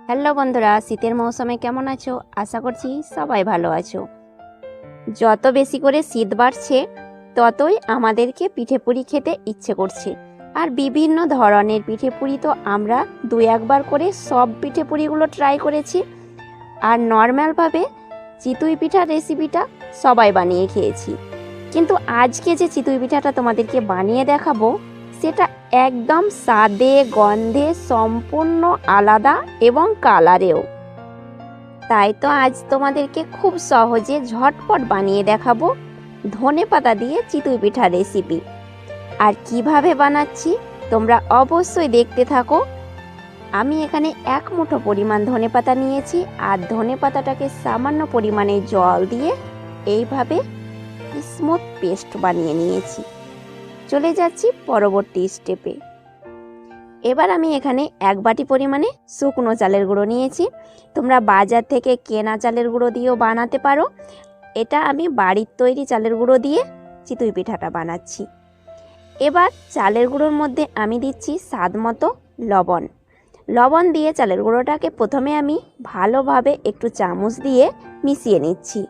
Hello বন্ধুরা, শীতের মৌসুমে কেমন আছো? আশা করছি সবাই ভালো আছো। যত বেশি করে শীত বাড়ছে ততই আমাদেরকে পিঠেপুলি খেতে ইচ্ছে করছে। আর বিভিন্ন ধরনের পিঠেপুলি তো আমরা দু একবার করে সব পিঠেপুলিগুলো ট্রাই করেছি। আর নর্মালভাবে চিতই পিঠার রেসিপিটা সবাই বানিয়ে খেয়েছি, কিন্তু আজকে যে চিতই পিঠাটা তোমাদেরকে বানিয়ে দেখাবো সেটা একদম স্বাদে গন্ধে সম্পূর্ণ আলাদা এবং কালারেও। তাই তো আজ তোমাদেরকে খুব সহজে ঝটপট বানিয়ে দেখাবো ধনেপাতা দিয়ে চিতই পিঠার রেসিপি। আর কিভাবে বানাচ্ছি তোমরা অবশ্যই দেখতে থাকো। আমি এখানে 1 মুঠো পরিমাণ ধনেপাতা নিয়েছি, আর ধনেপাতাটাকে সামান্য পরিমাণে জল দিয়ে এইভাবে স্মুথ পেস্ট বানিয়ে নিয়েছি। চলে যাচ্ছি পরবর্তী স্টেপে। এবার আমি এখানে 1 বাটি পরিমাণে শুকনো চালের গুঁড়ো নিয়েছি। তোমরা বাজার থেকে কেনা চালের গুঁড়ো দিয়েও বানাতে পারো। এটা আমি বাড়ির তৈরি চালের গুঁড়ো দিয়ে চিতই পিঠাটা বানাচ্ছি। এবার চালের গুঁড়োর মধ্যে আমি দিচ্ছি স্বাদ মতো লবণ। লবণ দিয়ে চালের গুঁড়োটাকে প্রথমে আমি ভালোভাবে একটু চামচ দিয়ে মিশিয়ে নিচ্ছি।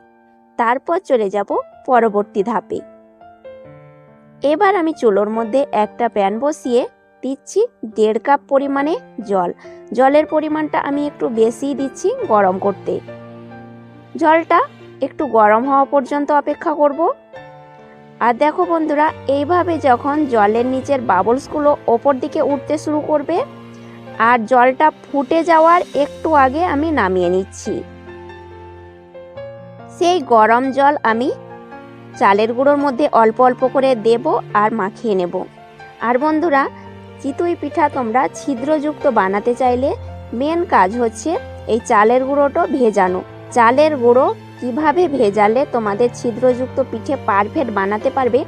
তারপর চলে যাব পরবর্তী ধাপে। এবার আমি চুলোর মধ্যে একটা প্যান বসিয়ে দিচ্ছি 1.5 কাপ পরিমাণে জল। জলের পরিমাণটা আমি একটু বেশি দিচ্ছি গরম করতে। জলটা একটু গরম হওয়া পর্যন্ত অপেক্ষা করব। আর দেখো বন্ধুরা, এইভাবে যখন জলের নিচের বাবলসগুলো ওপর দিকে উঠতে শুরু করবে আর জলটা ফুটে যাওয়ার একটু আগে আমি নামিয়ে নিচ্ছি। সেই গরম জল আমি চালের গুঁড়োর মধ্যে অল্প অল্প করে দেব আর মাখিয়ে নেব। আর বন্ধুরা, চিতই পিঠা তোমরা ছিদ্রযুক্ত বানাতে চাইলে মেন কাজ হচ্ছে এই চালের গুঁড়োটা ভেজানো। চালের গুঁড়ো কিভাবে ভেজালে তোমাদের ছিদ্রযুক্ত পিঠে পারফেক্ট বানাতে পারবে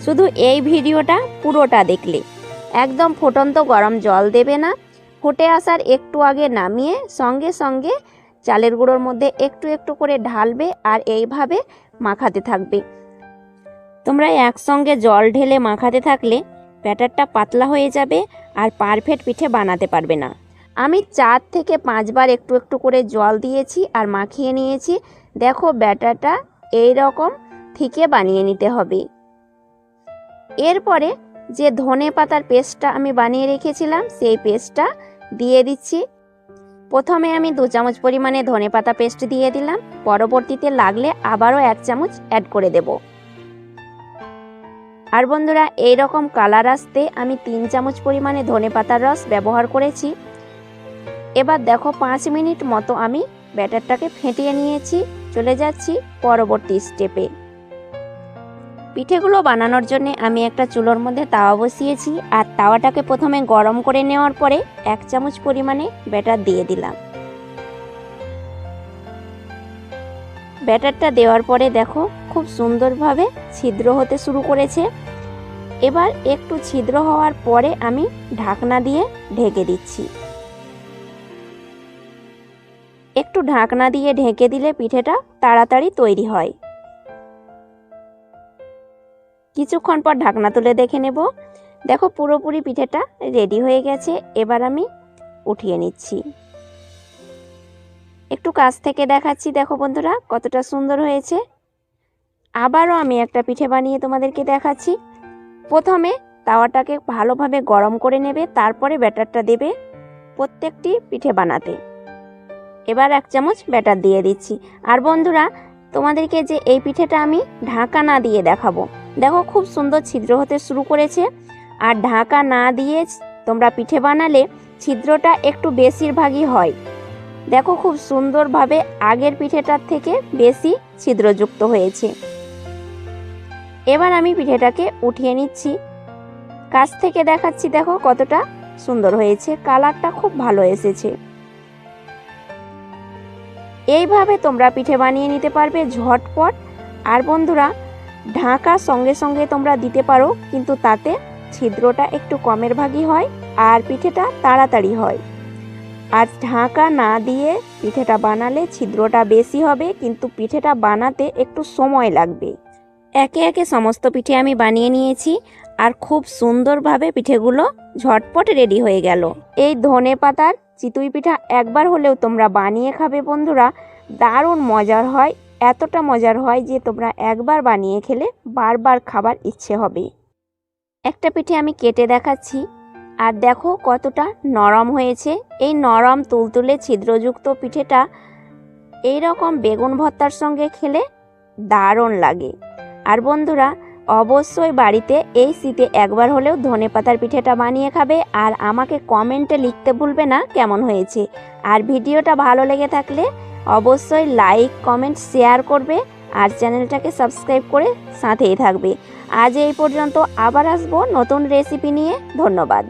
শুধু এই ভিডিওটা পুরোটা দেখলে। একদম ফুটন্ত গরম জল দেবে না, ফুটে আসার একটু আগে নামিয়ে সঙ্গে সঙ্গে চালের গুঁড়োর মধ্যে একটু একটু করে ঢালবে আর এইভাবে মাখাতে থাকবে। তোমরা একসঙ্গে জল ঢেলে মাখাতে থাকলে ব্যাটারটা পাতলা হয়ে যাবে আর পারফেক্ট পিঠে বানাতে পারবে না। আমি 4 থেকে 5 বার একটু একটু করে জল দিয়েছি আর মাখিয়ে নিয়েছি। দেখো, ব্যাটারটা এই রকম থিকে বানিয়ে নিতে হবে। এরপরে যে ধনেপাতার পেস্টটা আমি বানিয়ে রেখেছিলাম সেই পেস্টটা দিয়ে দিচ্ছি। প্রথমে আমি 2 চামচ পরিমাণে ধনেপাতা পেস্ট দিয়ে দিলাম, পরবর্তীতে লাগলে আবারও 1 চামচ অ্যাড করে দেব। আর বন্ধুরা, এই রকম কালার আসতে আমি 3 চামচ পরিমাণে ধনেপাতার রস ব্যবহার করেছি। এবার দেখো 5 মিনিট মতো আমি ব্যাটারটাকে ফেটিয়ে নিয়েছি। চলে যাচ্ছি পরবর্তী স্টেপে। পিঠেগুলো বানানোর জন্য আমি একটা চুলোর মধ্যে তাওয়া বসিয়েছি আর তাওয়াটাকে প্রথমে গরম করে নেওয়ার পরে 1 চামচ পরিমাণে ব্যাটার দিয়ে দিলাম। ব্যাটারটা দেওয়ার পরে দেখো খুব সুন্দরভাবে ছিদ্র হতে শুরু করেছে। এবার একটু ছিদ্র হওয়ার পরে আমি ঢাকনা দিয়ে ঢেকে দিচ্ছি। একটু ঢাকনা দিয়ে ঢেকে দিলে পিঠেটা তাড়াতাড়ি তৈরি হয়। কিছুক্ষণ পর ঢাকনা তুলে দেখে নেব। দেখো পুরোপুরি পিঠেটা রেডি হয়ে গেছে। এবার আমি উঠিয়ে নিচ্ছি। একটু কাছ থেকে দেখাচ্ছি, দেখো বন্ধুরা কতটা সুন্দর হয়েছে। আবারও আমি একটা পিঠে বানিয়ে তোমাদেরকে দেখাচ্ছি। প্রথমে তাওয়াটাকে ভালোভাবে গরম করে নেবে, তারপরে ব্যাটারটা দেবে প্রত্যেকটি পিঠে বানাতে। এবার 1 চামচ ব্যাটার দিয়ে দিচ্ছি। আর বন্ধুরা, তোমাদেরকে যে এই পিঠেটা আমি ঢাকা না দিয়ে দেখাবো, দেখো খুব সুন্দর ছিদ্র হতে শুরু করেছে। আর ঢাকা না দিয়ে তোমরা পিঠে বানালে ছিদ্রটা একটু বেশিরভাগই হয়। দেখো খুব সুন্দরভাবে আগের পিঠেটার থেকে বেশি ছিদ্রযুক্ত হয়েছে। এবার আমি পিঠেটাকে উঠিয়ে নিচ্ছি। কাছ থেকে দেখাচ্ছি, দেখো কতটা সুন্দর হয়েছে, কালারটা খুব ভালো এসেছে। এইভাবে তোমরা পিঠে বানিয়ে নিতে পারবে ঝটপট। আর বন্ধুরা, ঢাকা সঙ্গে সঙ্গে তোমরা দিতে পারো, কিন্তু তাতে ছিদ্রটা একটু কমের ভাগই হয় আর পিঠেটা তাড়াতাড়ি হয়। আর ঢাকা না দিয়ে পিঠেটা বানালে ছিদ্রটা বেশি হবে, কিন্তু পিঠেটা বানাতে একটু সময় লাগবে। একে একে সমস্ত পিঠে আমি বানিয়ে নিয়েছি আর খুব সুন্দরভাবে পিঠেগুলো ঝটপট রেডি হয়ে গেল। এই ধনেপাতার চিতই পিঠা একবার হলেও তোমরা বানিয়ে খাবে বন্ধুরা। দারুণ মজার হয়, এতটা মজার হয় যে তোমরা একবার বানিয়ে খেলে বারবার খাবার ইচ্ছে হবে। একটা পিঠে আমি কেটে দেখাচ্ছি, আর দেখো কতটা নরম হয়েছে। এই নরম তুলতুলে ছিদ্রযুক্ত পিঠেটা এই রকম বেগুন ভর্তার সঙ্গে খেলে দারুণ লাগে। আর বন্ধুরা অবশ্যই বাড়িতে এই শীতে একবার হলেও ধনেপাতার পিঠেটা বানিয়ে খাবে, আর আমাকে কমেন্টে লিখতে ভুলবে না কেমন হয়েছে। আর ভিডিওটা ভালো লেগে থাকলে অবশ্যই লাইক কমেন্ট শেয়ার করবে, আর চ্যানেলটাকে সাবস্ক্রাইব করে সাথেই থাকবে। আজ এই পর্যন্ত, আবার আসবো নতুন রেসিপি নিয়ে। ধন্যবাদ।